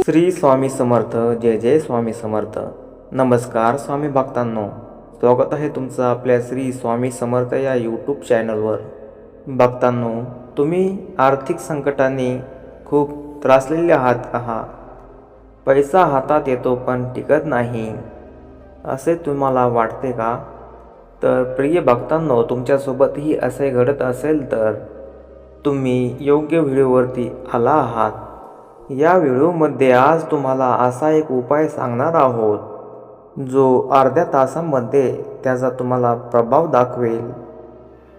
श्री स्वामी समर्थ. जय जय स्वामी समर्थ. नमस्कार स्वामी भक्तांनो, स्वागत आहे तुमचं आपल्या श्री स्वामी समर्थ या यूट्यूब चॅनलवर. भक्तांनो, तुम्ही आर्थिक संकटाने खूप त्रासलेले आहात का? पैसा हातात येतो पण टिकत नाही, असे तुम्हाला वाटते का? तर प्रिय भक्तांनो, तुमच्यासोबतही असे घडत असेल तर तुम्ही योग्य व्हिडिओवरती आला आहात. या व्हिडिओमध्ये आज तुम्हाला असा एक उपाय सांगणार आहोत, जो अर्ध्या तासामध्ये त्याचा तुम्हाला प्रभाव दाखवेल.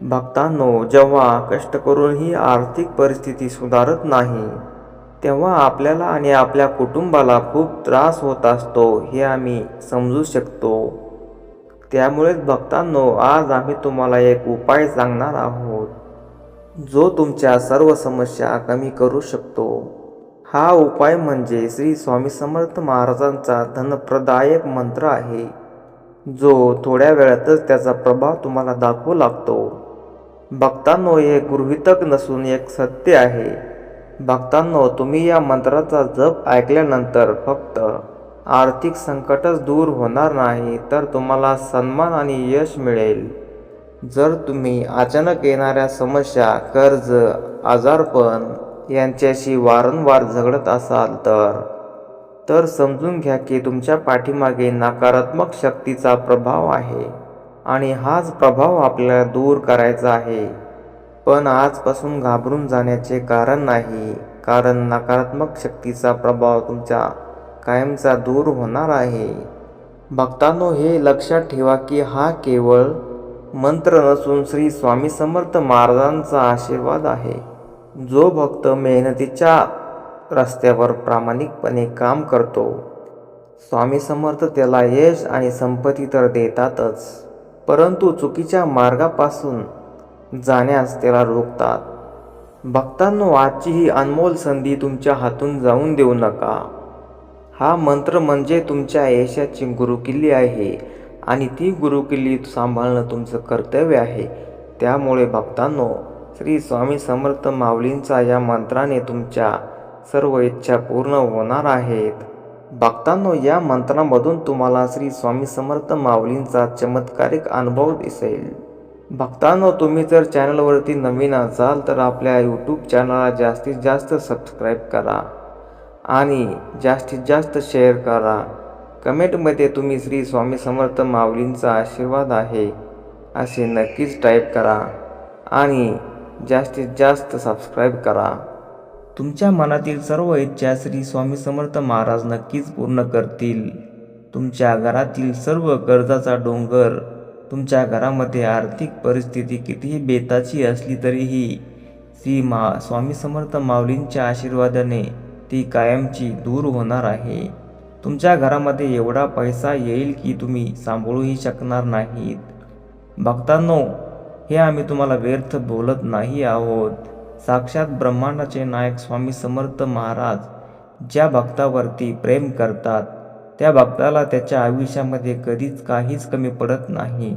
भक्तांनो, जेव्हा कष्ट करूनही आर्थिक परिस्थिती सुधारत नाही, तेव्हा आपल्याला आणि आपल्या कुटुंबाला खूप त्रास होत असतो, हे आम्ही समजू शकतो. त्यामुळेच भक्तांनो, आज आम्ही तुम्हाला एक उपाय सांगणार आहोत, जो तुमच्या सर्व समस्या कमी करू शकतो. हा उपाय म्हणजे श्री स्वामी समर्थ महाराजांचा धनप्रदायक मंत्र आहे, जो थोड्या वेळातच त्याचा प्रभाव तुम्हाला दाखवू लागतो. भक्तांनो, हे गृहीतक नसून एक सत्य आहे. भक्तांनो, तुम्ही या मंत्राचा जप ऐकल्यानंतर फक्त आर्थिक संकटच दूर होणार नाही, तर तुम्हाला सन्मान आणि यश मिळेल. जर तुम्ही अचानक येणाऱ्या समस्या, कर्ज, आजारपण यांच्याशी वारंवार झगडत असाल तर समजून घ्या की तुमच्या पाठीमागे नकारात्मक शक्तीचा प्रभाव आहे आणि हाच प्रभाव आपल्याला दूर करायचा आहे. पण आजपासून घाबरून जाण्याचे कारण नाही, कारण नकारात्मक शक्तीचा प्रभाव तुमच्या कायमचा दूर होणार आहे. भक्तांनो, हे लक्षात ठेवा की हा केवळ मंत्र नसून श्री स्वामी समर्थ महाराजांचा आशीर्वाद आहे. जो भक्त मेहनतीच्या रस्त्यावर प्रामाणिकपणे काम करतो, स्वामी समर्थ त्याला यश आणि संपत्ती तर देतातच, परंतु चुकीच्या मार्गापासून जाण्यास त्याला रोखतात. भक्तांनो, आजची ही अनमोल संधी तुमच्या हातून जाऊन देऊ नका. हा मंत्र म्हणजे तुमच्या यशाची गुरुकिल्ली आहे आणि ती गुरुकिल्ली सांभाळणं तुमचं कर्तव्य आहे. त्यामुळे भक्तांनो, श्री स्वामी समर्थ माऊलींचा या मंत्राने तुमच्या सर्व इच्छा पूर्ण होणार आहेत. भक्तांनो, या मंत्रामधून तुम्हाला श्री स्वामी समर्थ माऊलींचा चमत्कारिक अनुभव दिसेल. भक्तांनो, तुम्ही जर चॅनलवरती नवीन असाल तर आपल्या यूट्यूब चॅनलला जास्तीत जास्त सबस्क्राईब करा आणि जास्तीत जास्त शेअर करा. कमेंटमध्ये तुम्ही श्री स्वामी समर्थ माऊलींचा आशीर्वाद आहे असे नक्कीच टाईप करा आणि जास्तीत जास्त सबस्क्राईब करा. तुमच्या मनातील सर्व इच्छा श्री स्वामी समर्थ महाराज नक्कीच पूर्ण करतील. तुमच्या घरातील सर्व कर्जाचा डोंगर, तुमच्या घरामध्ये आर्थिक परिस्थिती कितीही बेताची असली तरीही स्वामी समर्थ माऊलींच्या आशीर्वादाने ती कायमची दूर होणार आहे. तुमच्या घरामध्ये एवढा पैसा येईल की तुम्ही सांभाळूही शकणार नाहीत. भक्तांनो, हे आम्ही तुम्हाला व्यर्थ बोलत नाही आहोत. साक्षात ब्रह्मांडाचे नायक स्वामी समर्थ महाराज ज्या भक्तावरती प्रेम करतात, त्या भक्ताला त्याच्या आयुष्यामध्ये कधीच काहीच कमी पडत नाही.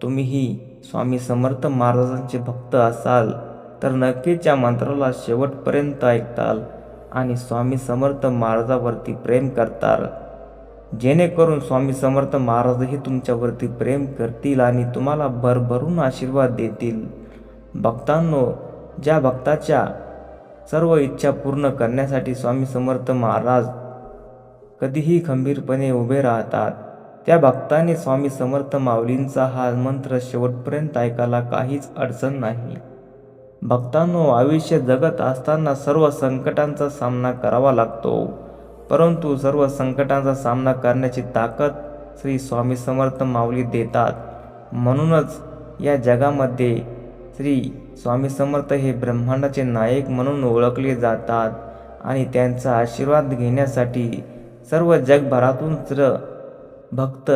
तुम्हीही स्वामी समर्थ महाराजांचे भक्त असाल तर नक्कीच या मंत्राला शेवटपर्यंत ऐकताल आणि स्वामी समर्थ महाराजावरती प्रेम करताल, जेणेकरून स्वामी समर्थ महाराजही तुमच्यावरती प्रेम करतील आणि तुम्हाला भरभरून आशीर्वाद देतील. भक्तांनो, ज्या भक्ताच्या सर्व इच्छा पूर्ण करण्यासाठी स्वामी समर्थ महाराज कधीही खंबीरपणे उभे राहतात, त्या भक्ताने स्वामी समर्थ माऊलींचा हा मंत्र शेवटपर्यंत ऐकायला काहीच अडचण नाही. भक्तांनो, आयुष्य जगत असताना सर्व संकटांचा सामना करावा लागतो, परंतु सर्व संकटांचा सामना करण्याची ताकद श्री स्वामी समर्थ माऊली देतात. म्हणूनच या जगामध्ये श्री स्वामी समर्थ हे ब्रह्मांडाचे नायक म्हणून ओळखले जातात आणि त्यांचा आशीर्वाद घेण्यासाठी सर्व जगभरातून भक्त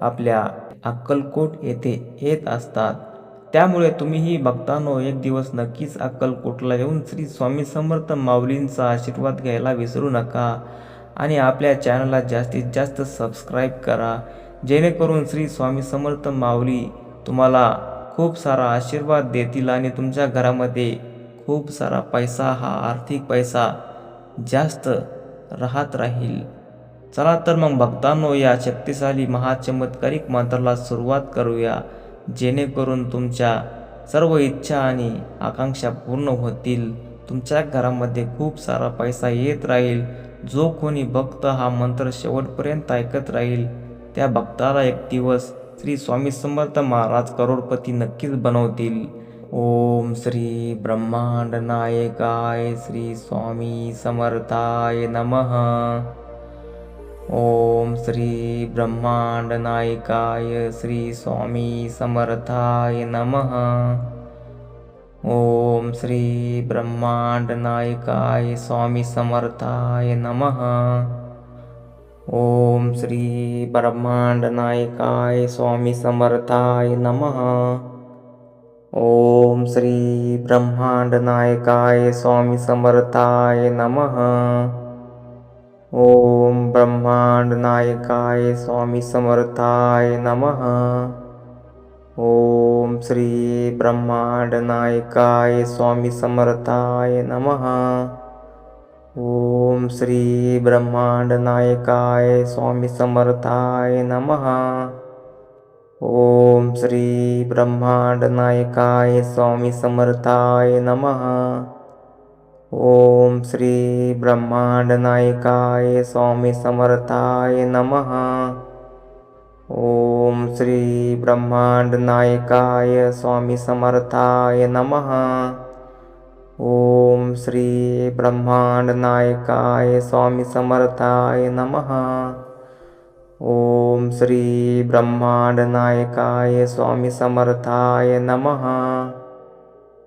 आपल्या अक्कलकोट येथे येत असतात. त्यामुळे तुम्हीही भक्तांनो, एक दिवस नक्कीच अक्कलकोटला येऊन श्री स्वामी समर्थ माऊलींचा आशीर्वाद घ्यायला विसरू नका आणि आपल्या चॅनलला जास्तीत जास्त सबस्क्राईब करा, जेणेकरून श्री स्वामी समर्थ माऊली तुम्हाला खूप सारा आशीर्वाद देतील आणि तुमच्या घरामध्ये खूप सारा पैसा, हा आर्थिक पैसा जास्त राहत राहील. चला तर मग भक्तांनो, या शक्तिशाली महाचमत्कारिक मंत्राला सुरुवात करूया, जेणेकरून तुमच्या सर्व इच्छा आणि आकांक्षा पूर्ण होतील. तुमच्या घरामध्ये खूप सारा पैसा येत राहील. जो कोणी भक्त हा मंत्र शेवटपर्यंत ऐकत राहील त्या भक्ताला एक दिवस श्री स्वामी समर्थ महाराज करोडपती नक्कीच बनवतील. ओम श्री ब्रह्मांड नायकाय श्री स्वामी समर्थाय नमः. ओम श्री ब्रह्मांड नायकाय श्री स्वामी समर्थाय नमः. ओम श्री ब्रह्मांड नायकाय स्वामी समर्थाय नमः. ओम श्री ब्रह्मांड नायकाय स्वामी समर्थाय नमः. ओम श्री ब्रह्मांड नायकाय स्वामी समर्थाय नमः. ओम ब्रह्मांड नायकाय स्वामी समर्थाय नमः. ओम श्री ब्रह्मांड नायकाय स्वामी समर्थाय नमः. ओम श्री ब्रह्मांड नायकाय स्वामी समर्थाय नमः. ओम श्री ब्रह्मांड नायकाय स्वामी समर्थाय नमः. ओम श्री ब्रह्मांड नायकाय स्वामी समर्थाय नमः. ओम श्री ब्रह्मांड नायकाय स्वामी समर्थाय नमः. ओम श्री ब्रह्मांड नायकाय स्वामी समर्थाय नमः. ओम श्री ब्रह्मांड नायकाय स्वामी समर्थाय नमः.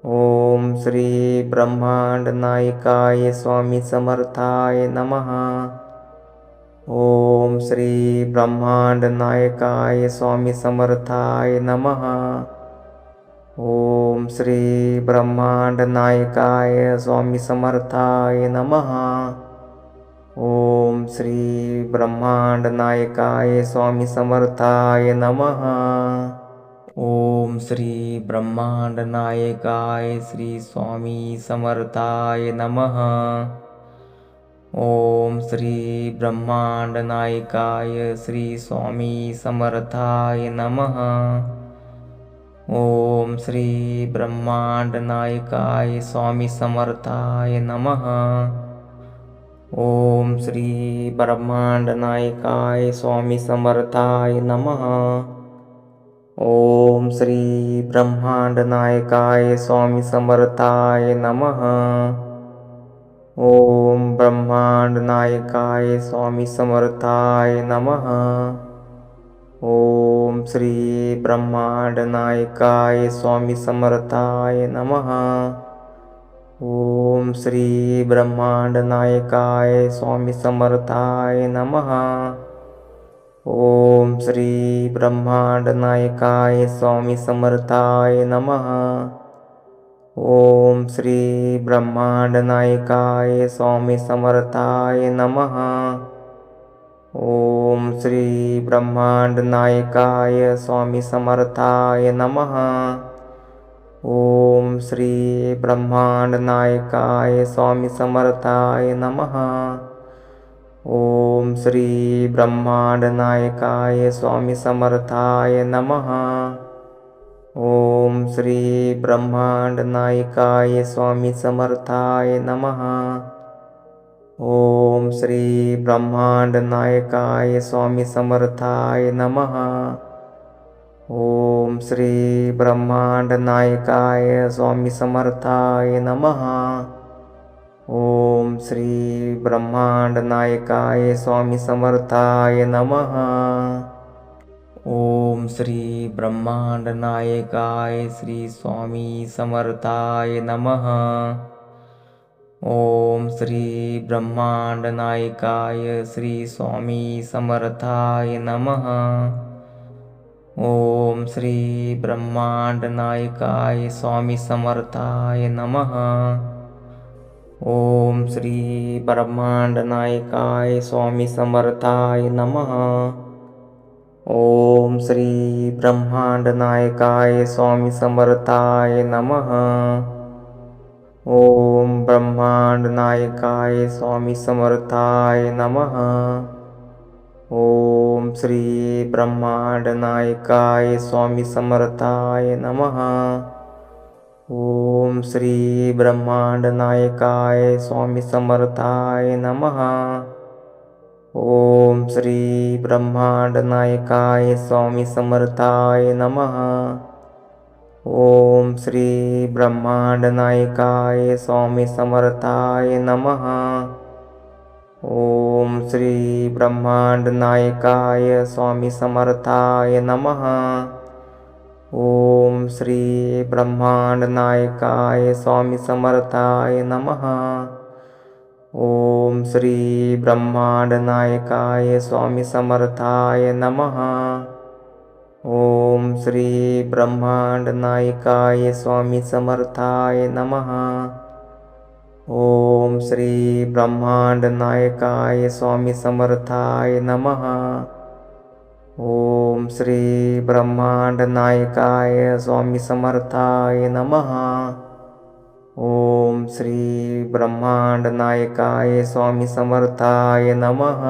ओम श्री ब्रह्मांड नायकाय स्वामी समर्थाय नमः. ओम श्री ब्रह्मांड नायकाय स्वामी समर्थाय नमः. ओम श्री ब्रह्मांड नायकाय स्वामी समर्थाय नमः. ओम श्री ब्रह्मांड नायकाय स्वामी समर्थाय नमः. ओम श्री ब्रह्मांड नायकाय श्री स्वामी समर्थाय नमः. ओम श्री ब्रह्मांड नायकाय श्री स्वामी समर्थाय नमः. ओम श्री ब्रह्मांड नायकाय स्वामी समर्थाय नमः. ओम श्री ब्रह्मांड नायकाय स्वामी समर्थाय नमः. ओम श्री ब्रह्मांड नायकाय स्वामी समर्थाय नमः. ओम ब्रह्मांड नायकाय स्वामी समर्थाय नमः. ओम श्री ब्रह्मांड नायकाय स्वामी समर्थाय नमः. ओम श्री ब्रह्मांड नायकाय स्वामी समर्थाय नमः. ओम श्री ब्रह्मांड नायकाय स्वामी समर्थाय नमः. ओम श्री ब्रह्मांड नायकाय स्वामी समर्थाय नमः. ओम श्री ब्रह्मांड नायकाय स्वामी समर्थाय नमः. ओम श्री ब्रह्मांड नायकाय स्वामी समर्थाय नमः. ओम श्री ब्रह्मांड नायकाय स्वामी समर्थाय नमः. ओम श्री ब्रह्मांड नायकाय स्वामी समर्थाय नमः. ओम श्री ब्रह्मांड नायकाय स्वामी समर्थाय नमः. ओम श्री ब्रह्मांड नायकाय स्वामी समर्थाय नमः. ओम श्री ब्रह्मांड नायकाय स्वामी समर्थाय नमः. ओम श्री ब्रह्मांड नायकाय श्री स्वामी समर्थाय नमः. ओम श्री ब्रह्मांड नायकाय श्री स्वामी समर्थाय नमः. ओम श्री ब्रह्मांड नायकाय स्वामी समर्थाय नमः. ओम श्री ब्रह्मांड नायकाय स्वामी समर्थाय नमः. ओम श्री ब्रह्मांड नायकाय स्वामी समर्थाय नमः. ओम ब्रह्मांड नायकाय स्वामी समर्थाय नमः। ओम श्री ब्रह्मांड नायकाय स्वामी समर्थाय नमः। ओम श्री ब्रह्मांड नायकाय स्वामी समर्थाय नमः। ओम श्री ब्रह्मांड नायकाय स्वामी समर्थाय नमः। ओम श्री ब्रह्मांड नायकाय स्वामी समर्थाय नमः। ओम श्री ब्रह्मांड नायकाय स्वामी समर्थाय नमः। ओम श्री ब्रह्मांड नायकाय स्वामी समर्थाय नमः। ओम श्री ब्रह्मांड नायकाय स्वामी समर्थाय नमः। ओम श्री ब्रह्मांड नायकाय स्वामी समर्थाय नमः। ओम श्री ब्रह्मांड नायकाय स्वामी समर्थाय नमः। ओम श्री ब्रह्मांड नायकाय स्वामी समर्थाय नमः। ओम श्री ब्रह्मांड नायकाय स्वामी समर्थाय नमः।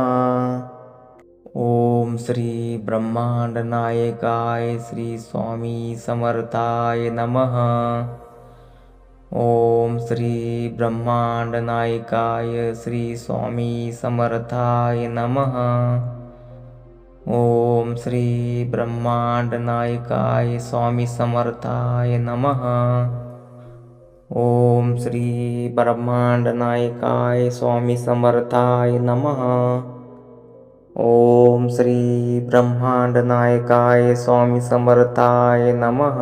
ओम श्री ब्रह्मांड नायकाय श्री स्वामी समर्थाय नमः। ओम श्री ब्रह्मांड नायकाय श्री स्वामी समर्थाय नमः। ओम श्री ब्रह्मांड नायकाय स्वामी समर्थाय नमः। ओम श्री ब्रह्मांड नायकाय स्वामी समर्थाय नमः। ओम श्री ब्रह्मांड नायकाय स्वामी समर्थाय नमः।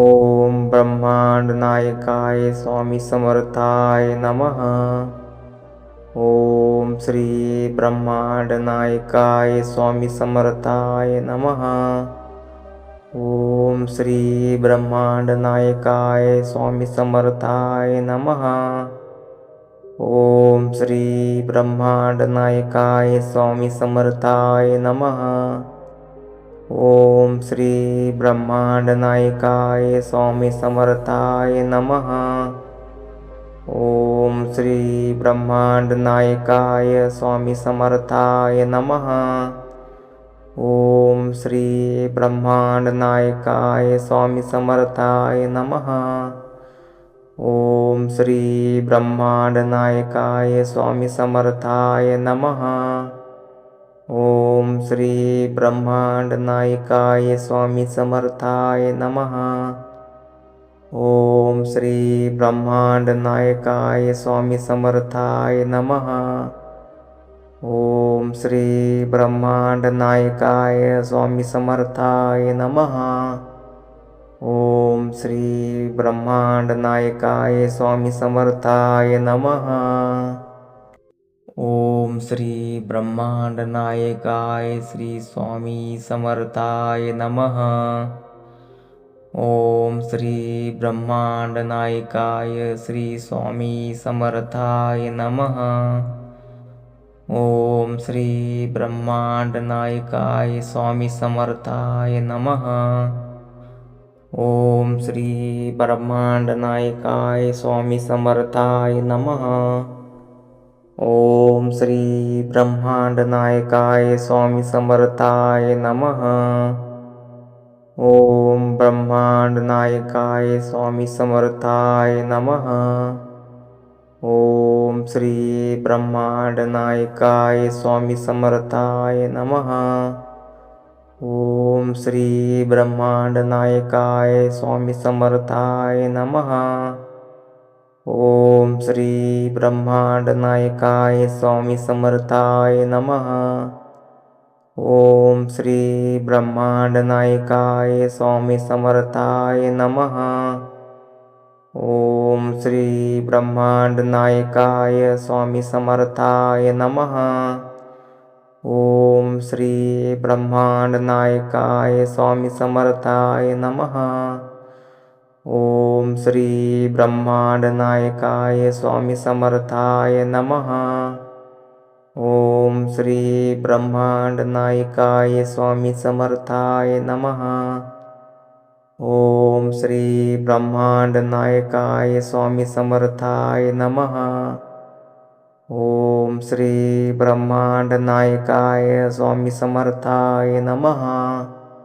ओम ब्रह्मांड नायकाय स्वामी समर्थाय नमः। ओम श्री ब्रह्मांड नायकाय स्वामी समर्थाय नमः। ओम श्री ब्रह्मांड नायकाय स्वामी समर्थाय नमः। ओम श्री ब्रह्मांड नायकाय स्वामी समर्थाय नमः। ओम श्री ब्रह्मांड नायकाय स्वामी समर्थाय नमः। ओम श्री ब्रह्मांड नायकाय स्वामी समर्थाय नमः। ओम श्री ब्रह्मांड नायकाय स्वामी समर्थाय नमः। ओम श्री ब्रह्मांड नायकाय स्वामी समर्थाय नमः। ओम श्री ब्रह्मांड नायकाय स्वामी समर्थाय नमः। ओम श्री ब्रह्मांड नायकाय स्वामी समर्थाय नमः। ओम श्री ब्रह्मांड नायकाय स्वामी समर्थाय नमः। ओम श्री ब्रह्मांड नायकाय स्वामी समर्थाय नमः। ओम श्री ब्रह्मांड नायकाय श्री स्वामी समर्थाय नमः। ओम श्री ब्रह्मांड नायकाय श्री स्वामी समर्थाय नमः। ओम श्री ब्रह्मांड नायकाय स्वामी समर्थाय नमः। ओम श्री ब्रह्मांड नायकाय स्वामी समर्थाय नमः। ओम श्री ब्रह्मांड नायकाय स्वामी समर्थाय नमः। ओम ब्रह्मांड नायकाय स्वामी समर्थाय नमः। ओम श्री ब्रह्मांड नायकाय स्वामी समर्थाय नमः। ओम श्री ब्रह्मांड नायकाय स्वामी समर्थाय नमः। ओम श्री ब्रह्मांड नायकाय स्वामी समर्थाय नमः। ओम श्री ब्रह्मांड नायकाय स्वामी समर्थाय नमः। ओम श्री ब्रह्मांड नायकाय स्वामी समर्थाय नमः। ओम श्री ब्रह्मांड नायकाय स्वामी समर्थाय नमः। ओम श्री ब्रह्मांड नायकाय स्वामी समर्थाय नमः। ओम श्री ब्रह्मांड नायकाय स्वामी समर्थाय नमः। ओम श्री ब्रह्मांड नायकाय स्वामी समर्थाय नमः. ओम श्री ब्रह्मांड नायकाय स्वामी समर्थाय नमः.